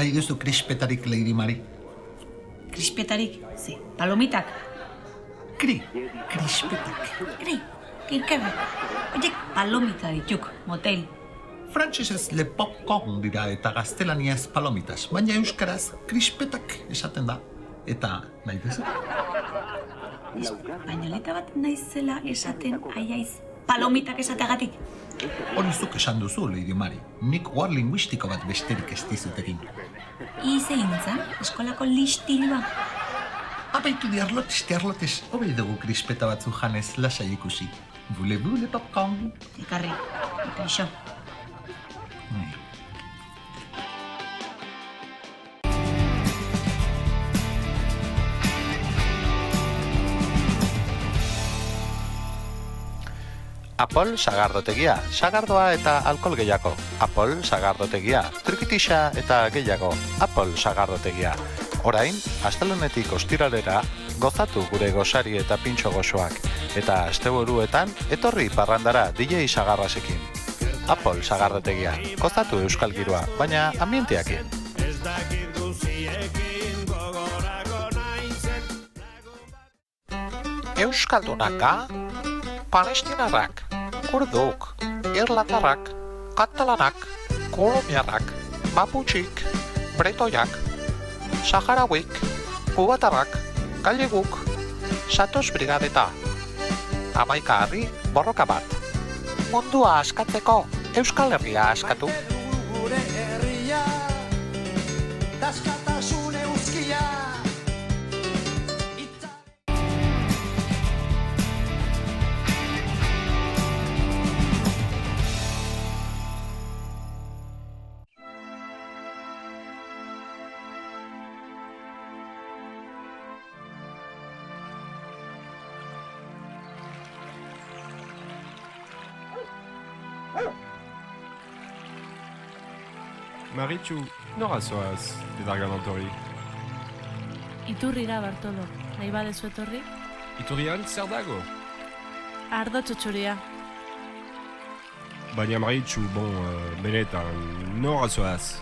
Nahi duzu krispetarik, Lady Mari? Krispetarik, palomitak. Krispetak. Kirkerrak. Oiek palomita dituk, motel. Frantsesez le popcorn dira eta gaztelaniaz palomitas, baina euskaraz krispetak esaten da. Eta nahi duzu? Espainoleta bat naizela esaten aiaiz palomitak esateagatik. Hori zuk esan duzu, Lady Mari. Nik war linguistiko bat besterik ez dizut egin. Izein zan, eskolako listilua. Apaitu diarlotes, hobei dugu krispeta batzu janez lasai ikusi. Voulez-vous le popcorn? Ekarri, eta iso. Apol sagardotegia, sagardoa eta alkohol gehiago. Apol sagardotegia, trikitixa eta gehiago. Apol sagardotegia. Orain, astelehenetik ostiralera, gozatu gure gosari eta pintxo goxoak. Eta asteburuetan, etorri parrandara DJ sagarrasekin. Apol sagardotegia, gozatu euskal giroa, baina ambienteakin. Euskaldunaka, palestinarrak, kurduk, irlandarrak, katalanak, kolombiarrak, maputxik, bretoiak, saharauik, kubatarrak, galleguk, Satos brigadeta. Hamaika harri borroka bat. Mundua askatzeko, Euskal Herria askatu. Maritxu, nora zoaz, edargan antori? Iturrira, Bartolo. Nahi badezu etorri? Iturrian, zer dago? Ardo txotxuria. Baina Maritxu, benetan, nora zoaz?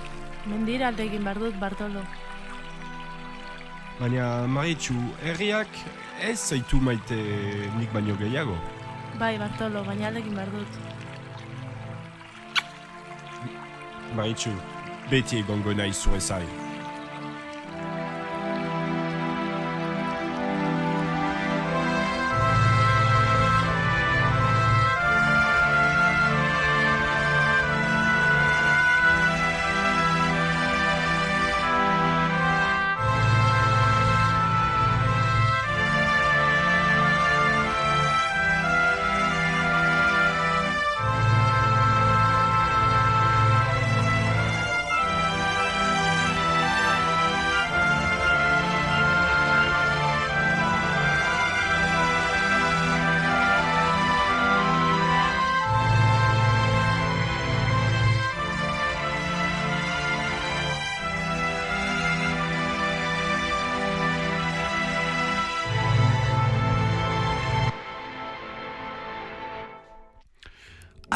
Mendira aldegin behar dut, Bartolo. Baina Maritxu, herriak ez zaitu maite nik baino gehiago. Bai, Bartolo, baina aldegin behar dut. Maritxu, beti egongo nahi zuezai.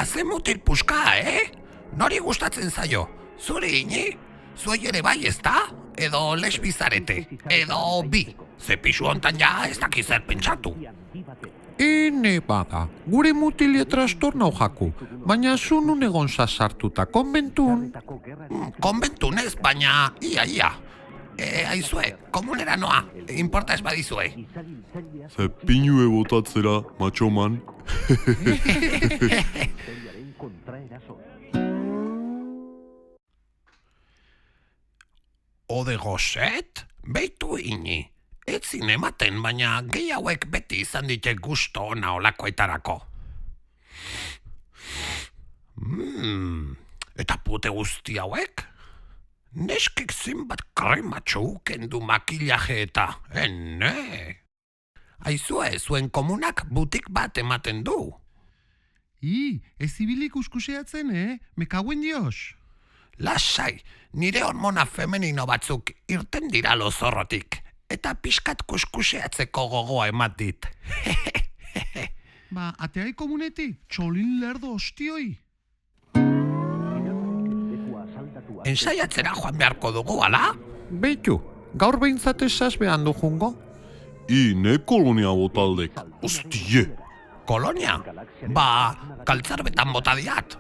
Haze mutil puska, Nori gustatzen zaio? Zuri ini? Zuei ere bai ezta? Edo lesbizarete? Edo bi? Ze pixu hontan ja ez daki zer pentsatu. Ene bada, gure mutilie trastornau jaku, baina zu nun egon sartuta konbentun. Konbentun ez, baina ia. Aizue, komunera noa, importa ez badizue. Ze pinue botatzera, matxoman. Ode gozet? Beitu ini. Ez zinematen, baina gehi hauek beti izan ditek gusto ona olakoetarako. Eta pute guzti hauek? Neskek zinbat krematxo kendu makillaje eta, ene? Aizue, zuen komunak butik bat ematen du. Ez zibilik uskuseatzen, Me kauen dios. Lasai, nire hormona femenino batzuk irten dira lozorrotik, eta pixkat kuskuseatzeko gogoa emat dit. Ba, ateai komunetik, txolin lerdo ostioi. ensaiatzera joan beharko dugu, ala? Beitu, gaur behintzat esaz behan du jungo? Ne kolonia botaldek. Ostie! Kolonia? Ba, kaltzarbetan bota diat.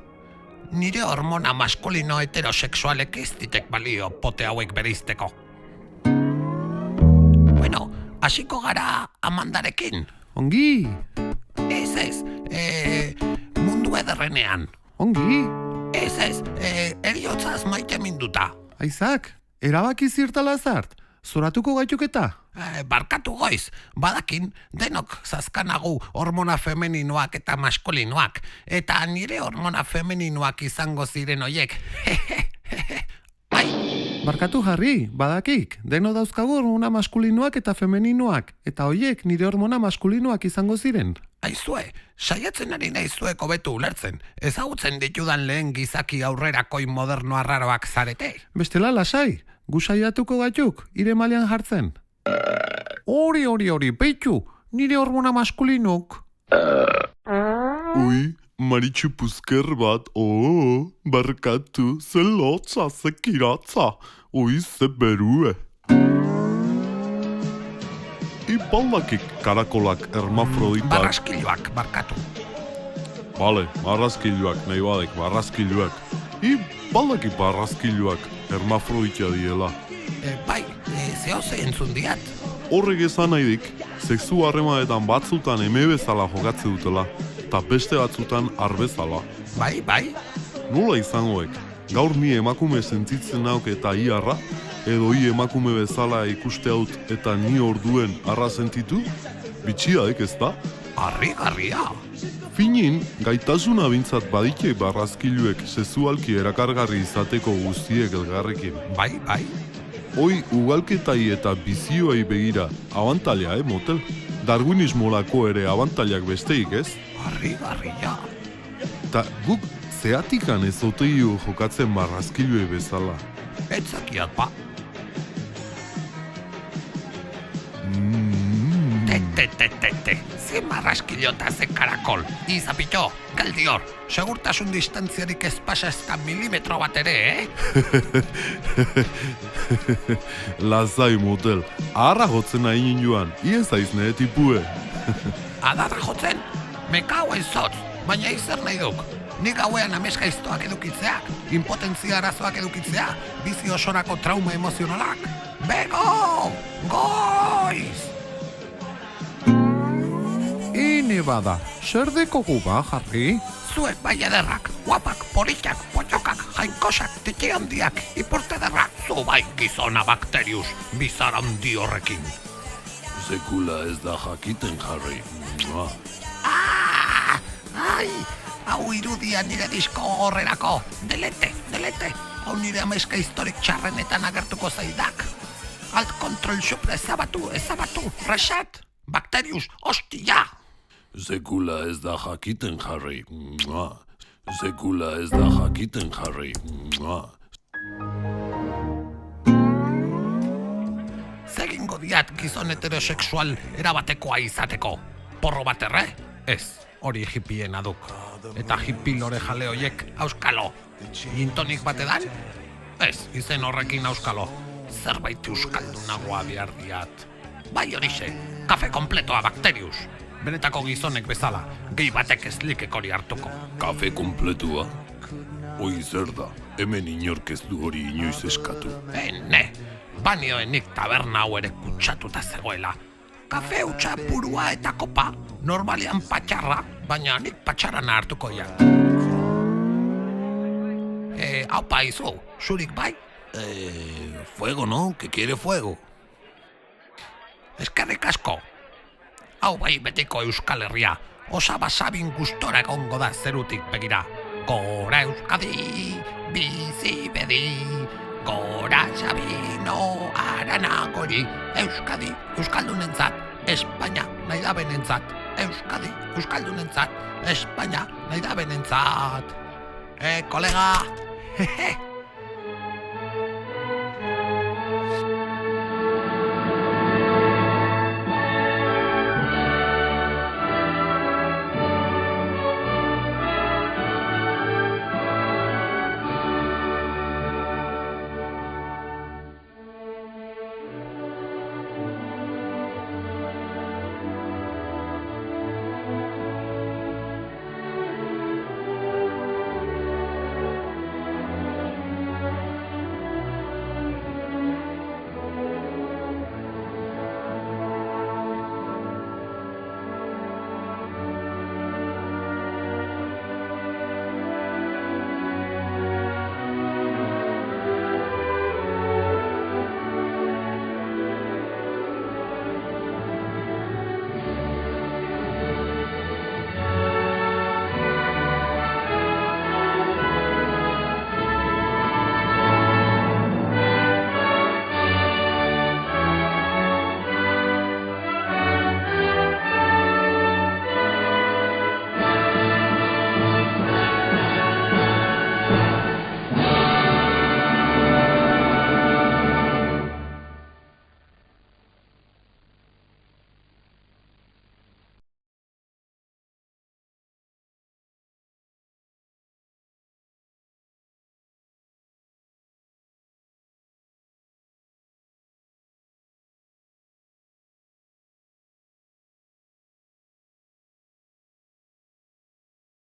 Nire hormona maskulino heterosexualek ez ditek balio pote hauek bereizteko. Bueno, hasiko gara Amandarekin. Ongi, Ez, mundu ederrenean. ongi. Ez, eriotzaz maite minduta. Aizak, erabaki zirtala zart, zoratuko gaituketa? Barkatu goiz, badakin denok zazkanagu hormona femeninoak eta maskulinoak, eta nire hormona femeninoak izango ziren hoiek. Barkatu jarri, badakik, deno dauzkagu hormona maskulinoak eta femeninoak, eta hoiek nire hormona maskulinoak izango ziren. Aizue, saiatzen ari naizuek hobetu ulertzen, ezagutzen ditudan lehen gizaki aurrerakoi moderno arraroak zarete. Bestela lasai, gu saiatuko gaituk, ire malean jartzen. Hori, beitu, nire hormona maskulinok. Ui, Maritxu puzker bat, barkatu, ze lotza, ze kiratza, ze berue. Baldakik karakolak hermafroditak. Barraskiloak, barkatu. Bale, barraskiluak, nahi badek, barraskiluak. Baldakik barraskiluak hermafroditia diela. Bai, zehose entzun diat. Horrek esan nahi dik, sexu harremanetan batzutan eme bezala jokatze dutela, eta beste batzutan arbezala. Bai. Nola izangoek, gaur ni emakume sentitzen nauk eta i arra, edo i emakume bezala ikuste haut eta ni orduen arra sentitu? Bitxiaek ez da? Harrigarria. Finin, gaitasuna bintzat badike barrazkiluek sexualki erakargarri izateko guztiek elgarrekin. Bai. Hoi ugalketai eta bizioei begira, abantalia, motel? Darwinismolako ere abantailak besteik, ez? Harrigarria. Ta guk zeatikan ez oteio jokatzen barrazkilue bezala. Etzakiat ba. Te. Ze marraskilota ze karakol. Izapito, galdi hor. Segurtasun distantziarik ez pasa ezta milimetro bat ere, Lazai, motel. Arra jotzen hain joan, iez aiz nire tipue. Adarra jotzen? Mekau ezotz, baina izer nahi duk. Nik gauean ameskaiztoak edukitzeak, impotentzia arazoak edukitzea, bizi osorako trauma emozionalak. Bego! Goiz! Ene bada, zer dekogu ba, jarri? Zuek bai ederrak, guapak, politak, potxokak, jainkosak, titi handiak, ipurte derrak, zu bai gizona bakterius, bizar handi horrekin. Sekula ez da jakiten, jarri. Ai, hau irudia nire disko horrerako. Delete. Hau nire ameska historik txarrenetan agertuko zaidak. Alt kontrol supra ezabatu, reset, bakterius, ostia. Sekula ez da jakiten, jarri. Sekula ez da jakiten, jarri. Zegingo diat gizon heterosexual erabatekoa izateko. Porro bat erre? Ez, hori hippiena duk. Eta hippi lore jale hoiek auskalo. Gintonik bat edan? Ez, izen horrekin auskalo. Zerbait euskaldunagoa behar diat. Bai horixe, kafe kompletoa bakterius. Benetako gizonek bezala, gehi batek ez likek hori hartuko. Kafe kompletua? Hoi zer da, hemen inork ez du hori inoiz eskatu. Ne, banioenik taberna hau ere kutsatuta zegoela. Kafe hutsa purua eta kopa, normalian patxarra, baina nik patxarana hartuko jak. Haupa izu, zurik bai? Fuego, no? Que quiere fuego? Eskerrik asko. Hau bai betiko Euskal Herria, osaba sabin gustora egongo da zerutik begira. Gora Euskadi, bizi bedi, gora Sabino aranagori. Euskadi, Euskaldunentzat, Espainia nahi da benentzat. Euskadi, Euskaldunentzat, Espainia nahi da benentzat. Kolega,